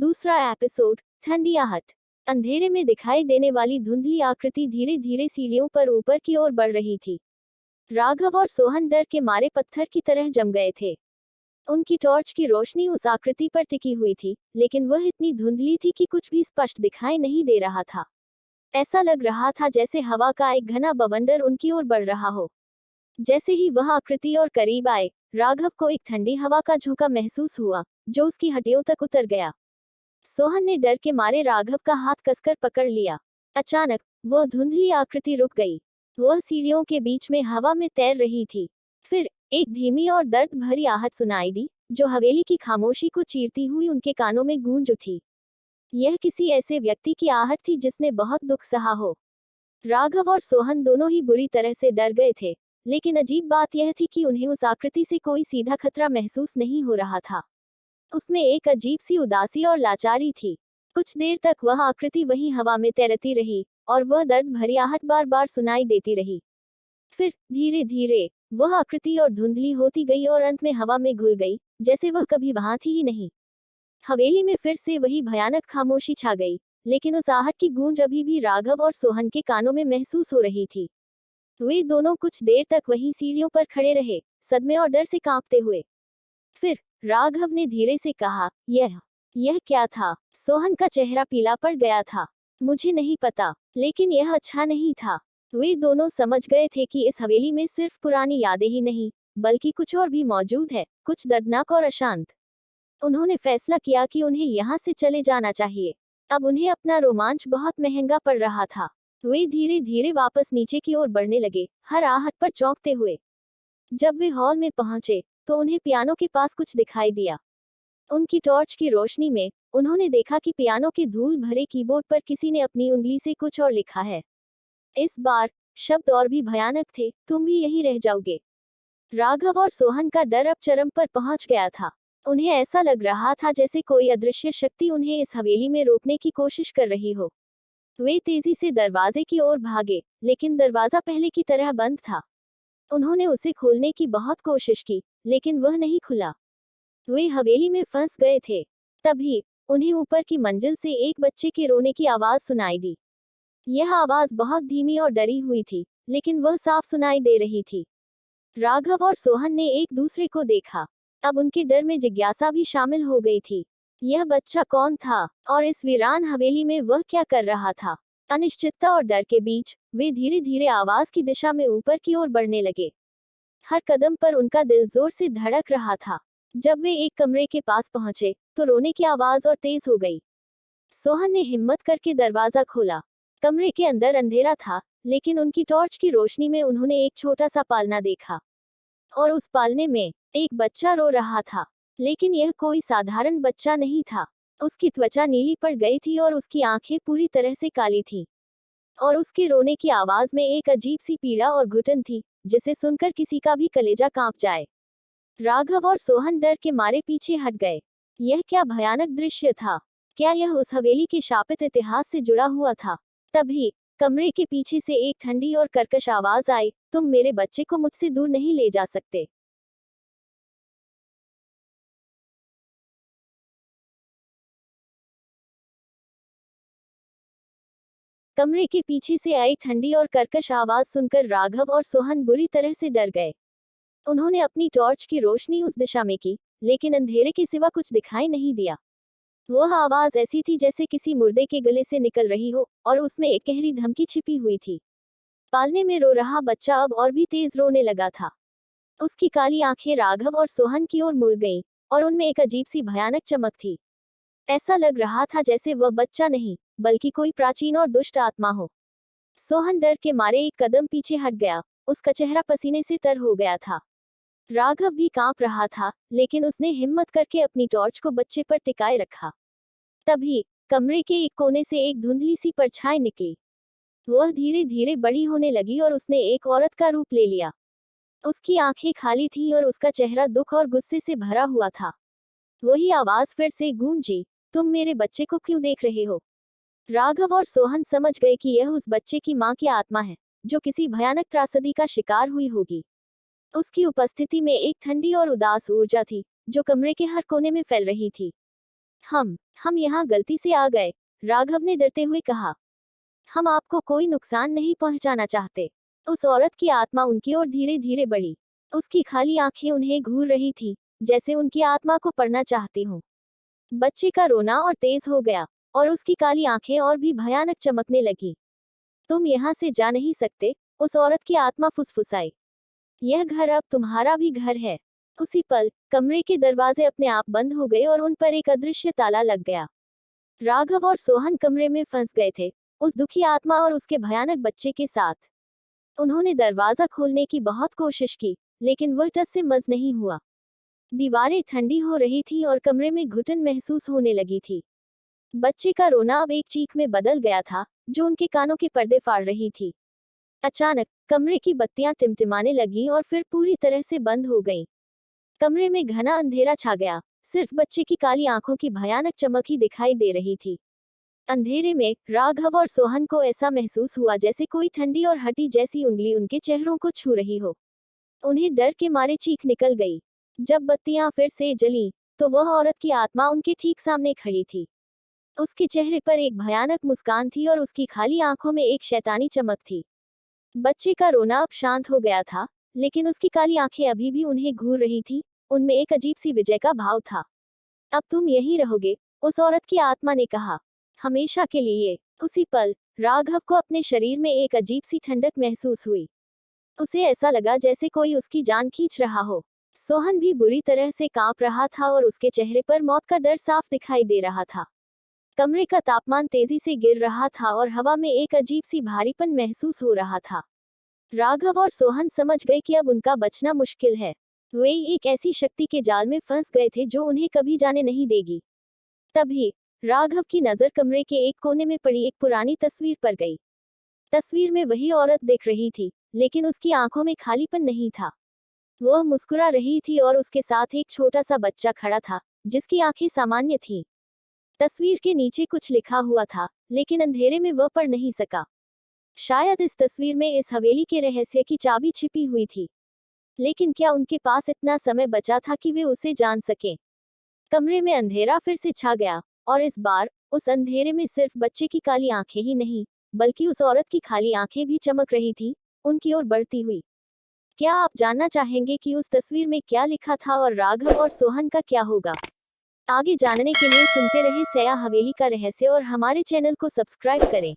दूसरा एपिसोड, ठंडी आहट। अंधेरे में दिखाई देने वाली धुंधली आकृति धीरे धीरे सीढ़ियों पर ऊपर की ओर बढ़ रही थी। राघव और सोहन डर के मारे पत्थर की तरह जम गए थे। उनकी टॉर्च की रोशनी उस आकृति पर टिकी हुई थी, लेकिन वह इतनी धुंधली थी कि कुछ भी स्पष्ट दिखाई नहीं दे रहा था। ऐसा लग रहा था जैसे हवा का एक घना बवंडर उनकी ओर बढ़ रहा हो। जैसे ही वह आकृति और करीब आए, राघव को एक ठंडी हवा का झोंका महसूस हुआ, जो उसकी हड्डियों तक उतर गया। सोहन ने डर के मारे राघव का हाथ कसकर पकड़ लिया। अचानक वह धुंधली आकृति रुक गई। वह सीढ़ियों के बीच में हवा में तैर रही थी। फिर एक धीमी और दर्द भरी आहट सुनाई दी, जो हवेली की खामोशी को चीरती हुई उनके कानों में गूंज उठी। यह किसी ऐसे व्यक्ति की आहट थी जिसने बहुत दुख सहा हो। राघव और सोहन दोनों ही बुरी तरह से डर गए थे, लेकिन अजीब बात यह थी कि उन्हें उस आकृति से कोई सीधा खतरा महसूस नहीं हो रहा था। उसमें एक अजीब सी उदासी और लाचारी थी। कुछ देर तक वह आकृति वहीं हवा में तैरती रही, और वह दर्द भरी आहट बार बार सुनाई देती रही। फिर धीरे धीरे वह आकृति और धुंधली होती गई और अंत में हवा में घुल गई, जैसे वह कभी वहां थी ही नहीं। हवेली में फिर से वही भयानक खामोशी छा गई, लेकिन उस आहट की गूंज अभी भी राघव और सोहन के कानों में महसूस हो रही थी। वे दोनों कुछ देर तक वहीं सीढ़ियों पर खड़े रहे, सदमे और डर से कांपते हुए। फिर राघव ने धीरे से कहा, यह क्या था? सोहन का चेहरा पीला पड़ गया था। मुझे नहीं पता, लेकिन यह अच्छा नहीं था। वे दोनों समझ गए थे कि इस हवेली में सिर्फ पुरानी यादें ही नहीं, बल्कि कुछ और भी मौजूद है, कुछ दर्दनाक और अशांत। उन्होंने फैसला किया कि उन्हें यहाँ से चले जाना चाहिए। अब उन्हें अपना रोमांच बहुत महंगा पड़ रहा था। वे धीरे धीरे वापस नीचे की ओर बढ़ने लगे, हर आहट पर चौंकते हुए। जब वे हॉल में पहुंचे, तो उन्हें पियानो के पास कुछ दिखाई दिया। उनकी टॉर्च की रोशनी में उन्होंने देखा कि पियानो के धूल भरे कीबोर्ड पर किसी ने अपनी उंगली से कुछ और लिखा है। इस बार शब्द और भी भयानक थे, तुम भी यहीं रह जाओगे। राघव और सोहन का डर अब चरम पर पहुंच गया था। उन्हें ऐसा लग रहा था जैसे कोई अदृश्य शक्ति उन्हें इस हवेली में रोकने की कोशिश कर रही हो। वे तेजी से दरवाजे की ओर भागे, लेकिन दरवाजा पहले की तरह बंद था। उन्होंने उसे खोलने की बहुत कोशिश की, लेकिन वह नहीं खुला। वे हवेली में फंस गए थे। तभी उन्हें ऊपर की मंजिल से एक बच्चे के रोने की आवाज सुनाई दी। यह आवाज बहुत धीमी और डरी हुई थी, लेकिन वह साफ सुनाई दे रही थी। राघव और सोहन ने एक दूसरे को देखा। अब उनके डर में जिज्ञासा भी शामिल हो गई थी। यह बच्चा कौन था, और इस वीरान हवेली में वह क्या कर रहा था? अनिश्चितता और डर के बीच वे धीरे धीरे आवाज की दिशा में ऊपर की ओर बढ़ने लगे। हर कदम पर उनका दिल जोर से धड़क रहा था। जब वे एक कमरे के पास पहुंचे, तो रोने की आवाज और तेज हो गई। सोहन ने हिम्मत करके दरवाजा खोला। कमरे के अंदर अंधेरा था, लेकिन उनकी टॉर्च की रोशनी में उन्होंने एक छोटा सा पालना देखा। और उस पालने में एक बच्चा रो रहा था। लेकिन यह कोई साधारण बच्चा नहीं था। उसकी त्वचा नीली पड़ गई थी और उसकी आंखें पूरी तरह से काली थीं। और उसके रोने की आवाज में एक अजीब सी पीड़ा और घुटन थी, जिसे सुनकर किसी का भी कलेजा कांप जाए। राघव और सोहन डर के मारे पीछे हट गए। यह क्या भयानक दृश्य था? क्या यह उस हवेली के शापित इतिहास से जुड़ा हुआ था? तभी कमरे के पीछे से एक ठंडी और कर्कश आवाज आई, तुम मेरे बच्चे को मुझसे दूर नहीं ले जा सकते। कमरे के पीछे से आई ठंडी और कर्कश आवाज सुनकर राघव और सोहन बुरी तरह से डर गए। उन्होंने अपनी टॉर्च की रोशनी उस दिशा में की, लेकिन अंधेरे के सिवा कुछ दिखाई नहीं दिया। वह आवाज ऐसी थी जैसे किसी मुर्दे के गले से निकल रही हो, और उसमें एक गहरी धमकी छिपी हुई थी। पालने में रो रहा बच्चा अब और भी तेज रोने लगा था। उसकी काली आंखें राघव और सोहन की ओर मुड़ गईं, और उनमें एक अजीब सी भयानक चमक थी। ऐसा लग रहा था जैसे वह बच्चा नहीं, बल्कि कोई प्राचीन और दुष्ट आत्मा हो। सोहन डर के मारे एक कदम पीछे हट गया। उसका चेहरा पसीने से तर हो गया था। राघव भी कांप रहा था, लेकिन उसने हिम्मत करके अपनी टॉर्च को बच्चे पर टिकाए रखा। तभी कमरे के एक कोने से एक धुंधली सी परछाई निकली। वह धीरे धीरे बड़ी होने लगी और उसने एक औरत का रूप ले लिया। उसकी आंखें खाली थीं और उसका चेहरा दुख और गुस्से से भरा हुआ था। वही आवाज फिर से गूंजी, तुम मेरे बच्चे को क्यों देख रहे हो? राघव और सोहन समझ गए कि यह उस बच्चे की मां की आत्मा है, जो किसी भयानक त्रासदी का शिकार हुई होगी। उसकी उपस्थिति में एक ठंडी और उदास ऊर्जा थी, जो कमरे के हर कोने में फैल रही थी। हम यहाँ गलती से आ गए, राघव ने डरते हुए कहा। हम आपको कोई नुकसान नहीं पहुंचाना चाहते। उस औरत की आत्मा उनकी ओर धीरे धीरे बढ़ी। उसकी खाली आंखें उन्हें घूर रही थी, जैसे उनकी आत्मा को पढ़ना चाहती हूँ। बच्चे का रोना और तेज हो गया, और उसकी काली आंखें और भी भयानक चमकने लगी। तुम यहाँ से जा नहीं सकते, उस औरत की आत्मा फुसफुसाई। यह घर अब तुम्हारा भी घर है। उसी पल कमरे के दरवाजे अपने आप बंद हो गए और उन पर एक अदृश्य ताला लग गया। राघव और सोहन कमरे में फंस गए थे, उस दुखी आत्मा और उसके भयानक बच्चे के साथ। उन्होंने दरवाजा खोलने की बहुत कोशिश की, लेकिन वह टस से मस नहीं हुआ। दीवारें ठंडी हो रही थी और कमरे में घुटन महसूस होने लगी थी। बच्चे का रोना अब एक चीख में बदल गया था, जो उनके कानों के पर्दे फाड़ रही थी। अचानक कमरे की बत्तियां टिमटिमाने लगीं और फिर पूरी तरह से बंद हो गईं। कमरे में घना अंधेरा छा गया, सिर्फ बच्चे की काली आंखों की भयानक चमक ही दिखाई दे रही थी। अंधेरे में राघव और सोहन को ऐसा महसूस हुआ जैसे कोई ठंडी और हटी जैसी उंगली उनके चेहरों को छू रही हो। उन्हें डर के मारे चीख निकल गई। जब बत्तियां फिर से जलीं, तो वह औरत की आत्मा उनके ठीक सामने खड़ी थी। उसके चेहरे पर एक भयानक मुस्कान थी और उसकी खाली आंखों में एक शैतानी चमक थी। बच्चे का रोना अब शांत हो गया था, लेकिन उसकी काली आंखें अभी भी उन्हें घूर रही थी। उनमें एक अजीब सी विजय का भाव था। अब तुम यहीं रहोगे, उस औरत की आत्मा ने कहा। हमेशा के लिए। उसी पल राघव को अपने शरीर में एक अजीब सी ठंडक महसूस हुई। उसे ऐसा लगा जैसे कोई उसकी जान खींच रहा हो। सोहन भी बुरी तरह से कांप रहा था और उसके चेहरे पर मौत का डर साफ दिखाई दे रहा था। कमरे का तापमान तेजी से गिर रहा था और हवा में एक अजीब सी भारीपन महसूस हो रहा था। राघव और सोहन समझ गए कि अब उनका बचना मुश्किल है। वे एक ऐसी शक्ति के जाल में फंस गए थे जो उन्हें कभी जाने नहीं देगी। तभी राघव की नजर कमरे के एक कोने में पड़ी एक पुरानी तस्वीर पर गई। तस्वीर में वही औरत दिख रही थी, लेकिन उसकी आंखों में खालीपन नहीं था। वह मुस्कुरा रही थी और उसके साथ एक छोटा सा बच्चा खड़ा था, जिसकी आंखें सामान्य थीं। तस्वीर के नीचे कुछ लिखा हुआ था, लेकिन अंधेरे में वह पढ़ नहीं सका। शायद इस तस्वीर में इस हवेली के रहस्य की चाबी छिपी हुई थी। लेकिन क्या उनके पास इतना समय बचा था कि वे उसे जान सकें? कमरे में अंधेरा फिर से छा गया, और इस बार उस अंधेरे में सिर्फ बच्चे की काली आंखें ही नहीं, बल्कि उस औरत की खाली आंखें भी चमक रही थी, उनकी ओर बढ़ती हुई। क्या आप जानना चाहेंगे कि उस तस्वीर में क्या लिखा था और राघव और सोहन का क्या होगा? आगे जानने के लिए सुनते रहे सया हवेली का रहस्य और हमारे चैनल को सब्सक्राइब करें।